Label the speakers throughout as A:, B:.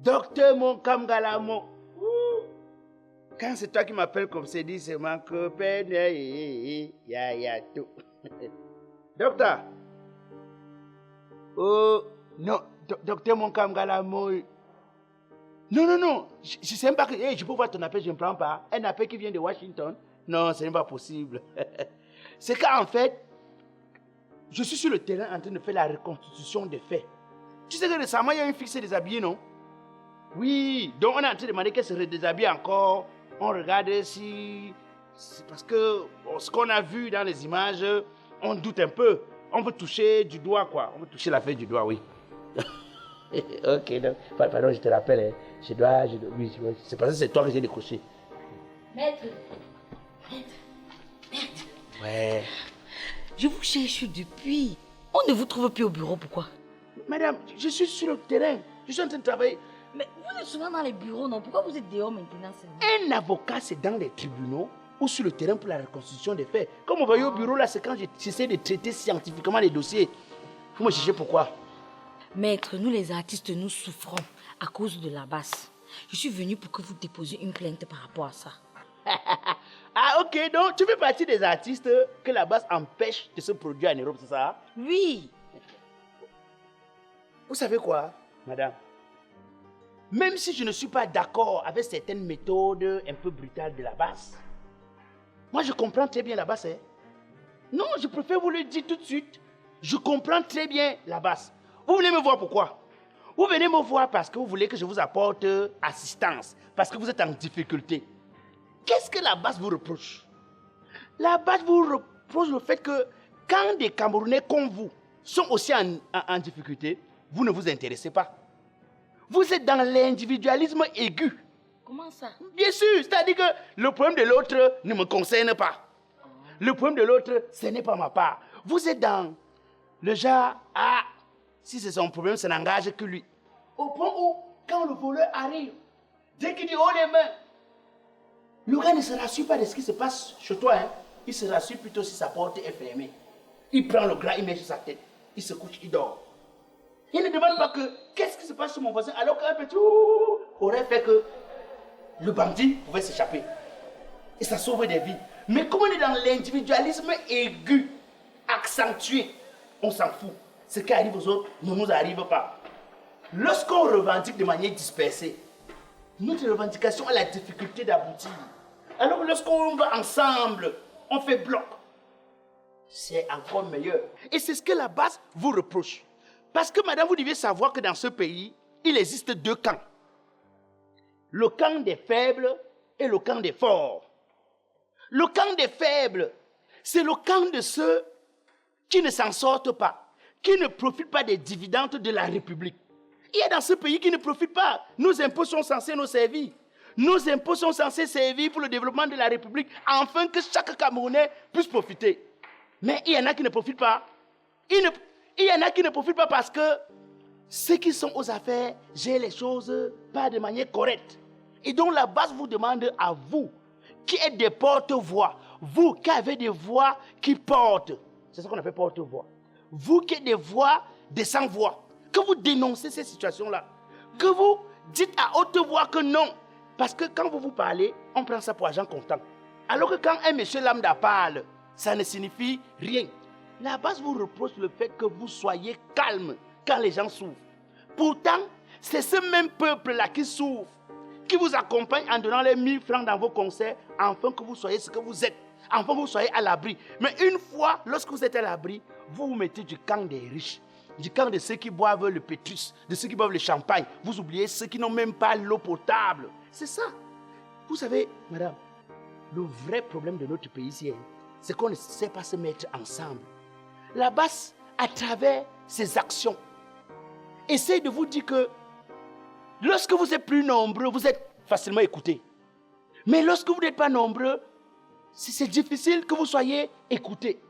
A: Docteur Monkam Galamo. Quand c'est toi qui m'appelles comme c'est dit, c'est ma copine. Ya tout. Docteur. Oh, non, docteur Monkam Galamo. Non. Je ne sais même pas que. Hey, je peux voir ton appel, je ne prends pas. Un appel qui vient de Washington. Non, ce n'est pas possible. C'est qu'en fait, je suis sur le terrain en train de faire la reconstitution des faits. Tu sais que récemment, il y a une fille qui s'est déshabillée, non? Oui, donc on est en train de demander qu'elle se redéshabille encore. On regarde si... C'est parce que ce qu'on a vu dans les images, on doute un peu. On veut toucher du doigt, quoi. On veut toucher la feuille du doigt, oui. Ok, donc, pardon, je te rappelle. Hein. Oui, c'est parce que c'est toi que j'ai décroché.
B: Maître.
A: Ouais.
B: Je vous cherche depuis. On ne vous trouve plus au bureau, pourquoi?
A: Madame, je suis sur le terrain. Je suis en train de travailler.
B: Mais vous êtes souvent dans les bureaux, non? Pourquoi vous êtes dehors maintenant?
A: Un avocat, c'est dans les tribunaux ou sur le terrain pour la reconstitution des faits. Comme vous voyez au bureau, là, c'est quand j'essaie de traiter scientifiquement les dossiers. Vous me cherchez pourquoi?
B: Maître, nous les artistes, nous souffrons à cause de la basse. Je suis venue pour que vous déposiez une plainte par rapport à ça.
A: Ah, ok, donc tu fais partie des artistes que la basse empêche de se produire en Europe, c'est ça?
B: Oui.
A: Vous savez quoi, madame? Même si je ne suis pas d'accord avec certaines méthodes un peu brutales de la basse, moi je comprends très bien la basse. Hein? Non, je préfère vous le dire tout de suite. Je comprends très bien la basse. Vous venez me voir pourquoi? Vous venez me voir parce que vous voulez que je vous apporte assistance, parce que vous êtes en difficulté. Qu'est-ce que la basse vous reproche? La basse vous reproche le fait que quand des Camerounais comme vous sont aussi en difficulté, vous ne vous intéressez pas. Vous êtes dans l'individualisme aigu.
B: Comment ça?
A: Bien sûr, c'est-à-dire que le problème de l'autre ne me concerne pas. Le problème de l'autre, ce n'est pas ma part. Vous êtes dans le genre, ah, si c'est son problème, ça n'engage que lui. Au point où, quand le voleur arrive, dès qu'il dit haut les mains, le gars ne se rassure pas de ce qui se passe chez toi. Hein. Il se rassure plutôt si sa porte est fermée. Il prend le gras, il met sur sa tête. Il se couche, il dort. Il ne demande pas que qu'est-ce qui se passe chez mon voisin alors qu'un petit aurait fait que le bandit pouvait s'échapper. Et ça sauve des vies. Mais comme on est dans l'individualisme aigu, accentué, on s'en fout. Ce qui arrive aux autres ne nous arrive pas. Lorsqu'on revendique de manière dispersée, notre revendication a la difficulté d'aboutir. Alors que lorsqu'on va ensemble, on fait bloc. C'est encore meilleur. Et c'est ce que la base vous reproche. Parce que, madame, vous deviez savoir que dans ce pays, il existe deux camps. Le camp des faibles et le camp des forts. Le camp des faibles, c'est le camp de ceux qui ne s'en sortent pas, qui ne profitent pas des dividendes de la République. Il y a dans ce pays qui ne profitent pas. Nos impôts sont censés nous servir. Nos impôts sont censés servir pour le développement de la République, afin que chaque Camerounais puisse profiter. Mais il y en a qui ne profitent pas. Il y en a qui ne profitent pas parce que ceux qui sont aux affaires gèrent les choses pas de manière correcte. Et donc la base vous demande à vous, qui êtes des porte-voix, vous qui avez des voix qui portent, c'est ce qu'on appelle porte-voix, vous qui êtes des voix des sans-voix, que vous dénoncez ces situations-là, que vous dites à haute voix que non, parce que quand vous parlez, on prend ça pour argent comptant. Alors que quand un monsieur lambda parle, ça ne signifie rien. La base vous reproche le fait que vous soyez calme quand les gens souffrent. Pourtant, c'est ce même peuple-là qui souffre, qui vous accompagne en donnant les 1000 francs dans vos concerts, afin que vous soyez ce que vous êtes, afin que vous soyez à l'abri. Mais une fois, lorsque vous êtes à l'abri, vous vous mettez du camp des riches, du camp de ceux qui boivent le pétrus, de ceux qui boivent le champagne. Vous oubliez ceux qui n'ont même pas l'eau potable. C'est ça. Vous savez, madame, le vrai problème de notre pays ici, c'est qu'on ne sait pas se mettre ensemble. La basse, à travers ses actions, essaye de vous dire que lorsque vous êtes plus nombreux, vous êtes facilement écoutés. Mais lorsque vous n'êtes pas nombreux, c'est difficile que vous soyez écoutés.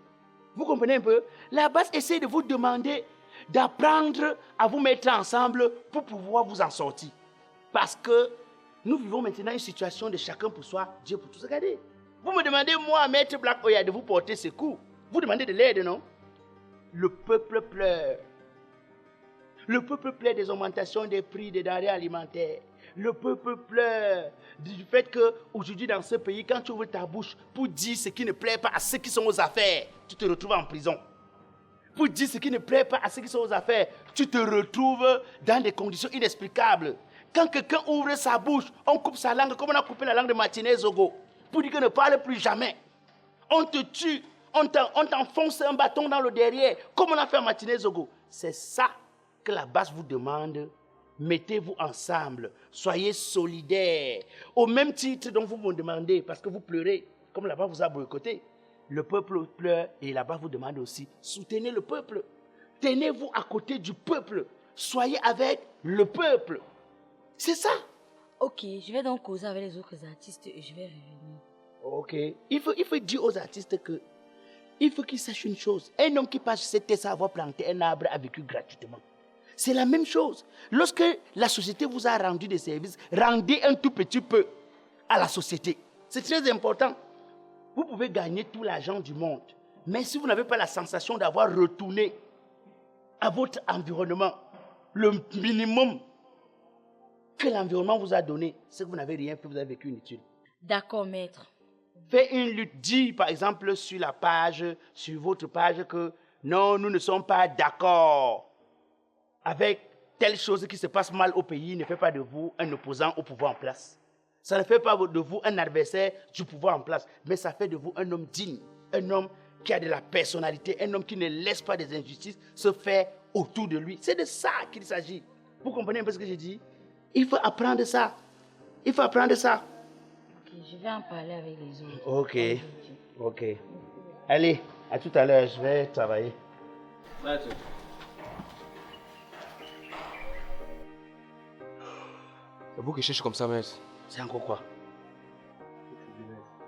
A: Vous comprenez un peu? La basse essaye de vous demander d'apprendre à vous mettre ensemble pour pouvoir vous en sortir. Parce que nous vivons maintenant une situation de chacun pour soi, Dieu pour tous. Regardez, vous me demandez, moi, Maître Black Oya, de vous porter secours. Vous demandez de l'aide, non? Le peuple pleure. Le peuple pleure des augmentations des prix des denrées alimentaires. Le peuple pleure du fait qu'aujourd'hui dans ce pays, quand tu ouvres ta bouche pour dire ce qui ne plaît pas à ceux qui sont aux affaires, tu te retrouves en prison. Pour dire ce qui ne plaît pas à ceux qui sont aux affaires, tu te retrouves dans des conditions inexplicables. Quand quelqu'un ouvre sa bouche, on coupe sa langue comme on a coupé la langue de Martinez Zogo. Pour dire qu'il ne parle plus jamais. On te tue, on t'enfonce un bâton dans le derrière, comme on a fait à Martinez Zogo. C'est ça que la base vous demande. Mettez-vous ensemble, soyez solidaires. Au même titre dont vous me demandez, parce que vous pleurez, comme là-bas vous a boycotté. Le peuple pleure et là-bas vous demande aussi, soutenez le peuple. Tenez-vous à côté du peuple. Soyez avec le peuple. C'est ça.
B: Ok, je vais donc causer avec les autres artistes et je vais revenir.
A: Ok. Il faut dire aux artistes que il faut qu'ils sachent une chose. Un homme qui passe cette ça avoir planté un arbre a vécu gratuitement. C'est la même chose. Lorsque la société vous a rendu des services, rendez un tout petit peu à la société. C'est très important. Vous pouvez gagner tout l'argent du monde. Mais si vous n'avez pas la sensation d'avoir retourné à votre environnement, le minimum que l'environnement vous a donné, c'est que vous n'avez rien fait, vous avez vécu inutile.
B: D'accord, maître.
A: Faites une lutte, dit par exemple sur la page, sur votre page que non, nous ne sommes pas d'accord avec telle chose qui se passe mal au pays, ne fait pas de vous un opposant au pouvoir en place. Ça ne fait pas de vous un adversaire du pouvoir en place, mais ça fait de vous un homme digne, un homme qui a de la personnalité, un homme qui ne laisse pas des injustices se faire autour de lui. C'est de ça qu'il s'agit. Vous comprenez un peu ce que j'ai dit? Il faut apprendre ça. Il faut apprendre ça.
B: Ok, je vais en parler avec les autres.
A: Ok. Ok. Allez, à tout à l'heure, je vais travailler.
C: Maître. C'est vous qui cherchez comme ça, maître.
A: C'est encore quoi?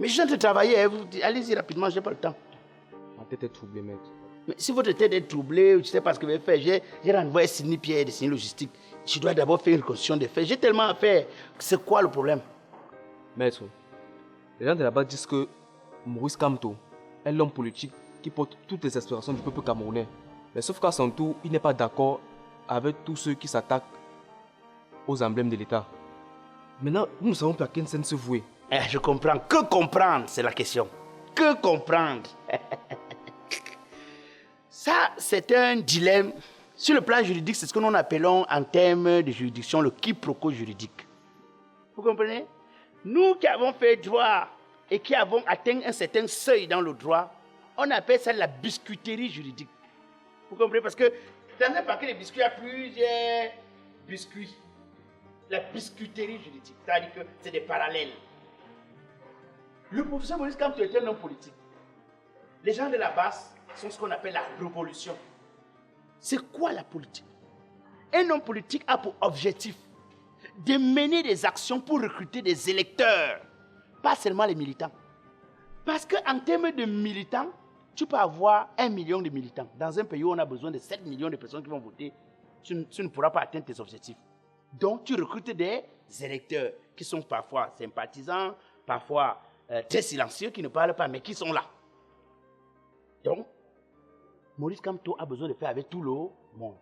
A: Mais je viens de travailler, hein, allez-y rapidement, je n'ai pas le temps.
C: Ma tête est troublée, maître.
A: Mais si votre tête est troublée, je ne sais pas ce que je vais faire. J'ai renvoyé Sidney Pierre de Sidney Logistique. Je dois d'abord faire une reconstitution des faits. J'ai tellement à faire. C'est quoi le problème?
C: Maître, les gens de là-bas disent que Maurice Kamto est l'homme politique qui porte toutes les aspirations du peuple camerounais. Mais sauf qu'à son tour, il n'est pas d'accord avec tous ceux qui s'attaquent aux emblèmes de l'État. Maintenant, nous ne savons plus à quelle scène se vouer.
A: Je comprends. Que comprendre, c'est la question. Que comprendre? Ça, c'est un dilemme. Sur le plan juridique, c'est ce que nous appelons en termes de juridiction le quiproquo juridique. Vous comprenez? Nous qui avons fait droit et qui avons atteint un certain seuil dans le droit, on appelle ça la biscuiterie juridique. Vous comprenez? Parce que dans un paquet de biscuits, il y a plusieurs biscuits. La biscuiterie juridique, c'est-à-dire que c'est des parallèles. Le professeur Maurice Kamto est un homme politique. Les gens de la base sont ce qu'on appelle la révolution. C'est quoi la politique? Un homme politique a pour objectif de mener des actions pour recruter des électeurs, pas seulement les militants. Parce qu'en termes de militants, tu peux avoir 1 million de militants. Dans un pays où on a besoin de 7 millions de personnes qui vont voter, tu ne pourras pas atteindre tes objectifs. Donc, tu recrutes des électeurs qui sont parfois sympathisants, parfois très silencieux, qui ne parlent pas, mais qui sont là. Donc, Maurice Kamto a besoin de faire avec tout le monde.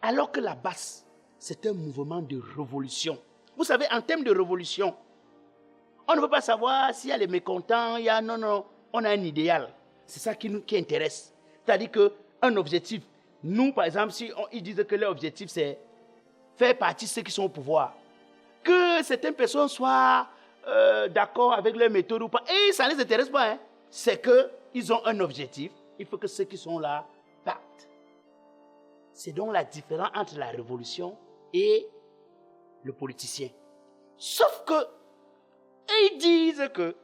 A: Alors que la base, c'est un mouvement de révolution. Vous savez, en termes de révolution, on ne veut pas savoir s'il y a les mécontents, non, on a un idéal. C'est ça qui intéresse. C'est-à-dire qu'un objectif, nous, par exemple, si ils disent que leur objectif, c'est faire partie de ceux qui sont au pouvoir. Que certaines personnes soient d'accord avec leur méthode ou pas, et ça ne les intéresse pas. Hein. C'est qu'ils ont un objectif. Il faut que ceux qui sont là partent. C'est donc la différence entre la révolution et le politicien. Sauf que, ils disent que,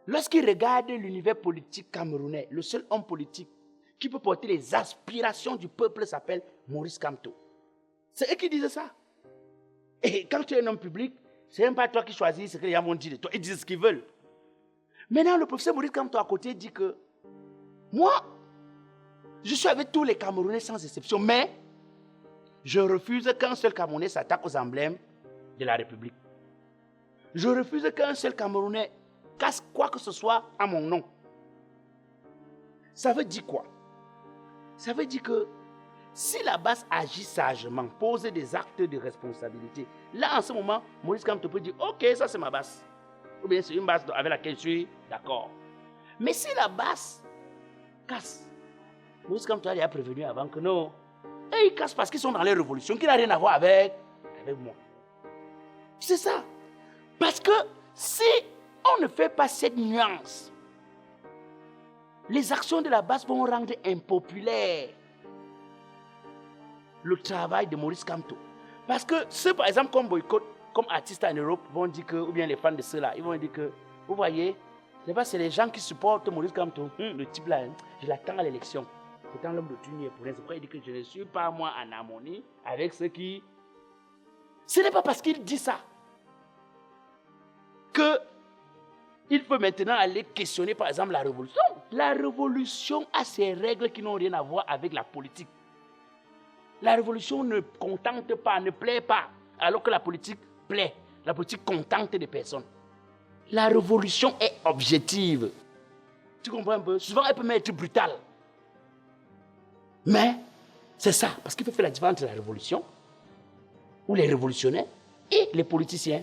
A: lorsqu'ils regardent l'univers politique camerounais, le seul homme politique qui peut porter les aspirations du peuple s'appelle Maurice Kamto. C'est eux qui disent ça. Et quand tu es un homme public, c'est même pas toi qui choisis ce que les gens vont dire de toi. Ils disent ce qu'ils veulent. Maintenant, le professeur Maurice Kamto à côté dit que moi, je suis avec tous les Camerounais sans exception, mais je refuse qu'un seul Camerounais s'attaque aux emblèmes de la République. Je refuse qu'un seul Camerounais casse quoi que ce soit à mon nom. Ça veut dire quoi? Ça veut dire que Si la base agit sagement, pose des actes de responsabilité, là en ce moment, Maurice Kamto peut dire ok, ça c'est ma base. Ou bien c'est une base avec laquelle je suis d'accord. Mais si la base casse, Maurice Kamto a prévenu avant que non. Et ils cassent parce qu'ils sont dans les révolutions qui n'ont rien à voir avec moi. C'est ça. Parce que si on ne fait pas cette nuance, les actions de la base vont rendre impopulaire le travail de Maurice Kamto. Parce que ceux, par exemple, comme boycott, comme artistes en Europe, vont dire que, ou bien les fans de ceux-là, ils vont dire que, vous voyez, c'est les gens qui supportent Maurice Kamto. Le type là, je l'attends à l'élection. C'est quand l'homme de Tunis pour l'instant. Il dit que je ne suis pas, moi, en harmonie avec ceux qui... Ce n'est pas parce qu'il dit ça qu'il peut maintenant aller questionner, par exemple, la révolution. La révolution a ses règles qui n'ont rien à voir avec la politique. La révolution ne contente pas, ne plaît pas, alors que la politique plaît. La politique contente des personnes. La révolution est objective. Tu comprends un peu? Souvent, elle peut même être brutale. Mais c'est ça, parce qu'il faut faire la différence entre la révolution, ou les révolutionnaires, et les politiciens.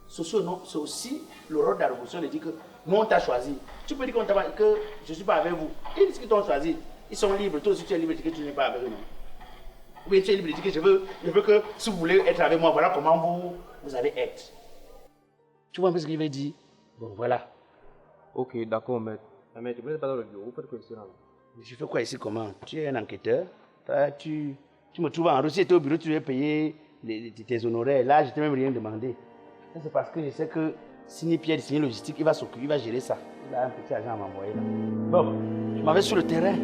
A: C'est aussi le rôle de la révolution de dire que nous on t'a choisi. Tu peux dire que je ne suis pas avec vous. Ils disent qu'ils t'ont choisi. Ils sont libres. Toi aussi tu es libre de dire que tu n'es pas avec eux. Ou bien tu es libre de dire que je veux que si vous voulez être avec moi, voilà comment vous allez être. Tu vois un peu ce qu'il veut dire? Bon, voilà.
C: Ok, d'accord, maître. Mais tu ne peux pas dans le bureau, pas de question.
A: Je fais quoi ici comment? Tu es un enquêteur. Tu me trouves en Russie, tu es au bureau, tu devais payer tes honoraires. Là, je ne t'ai même rien demandé. C'est parce que je sais que signer Pierre, signer logistique, il va s'occuper, il va gérer ça. Il a un petit agent à m'envoyer là. Bon, je m'en vais sur le terrain.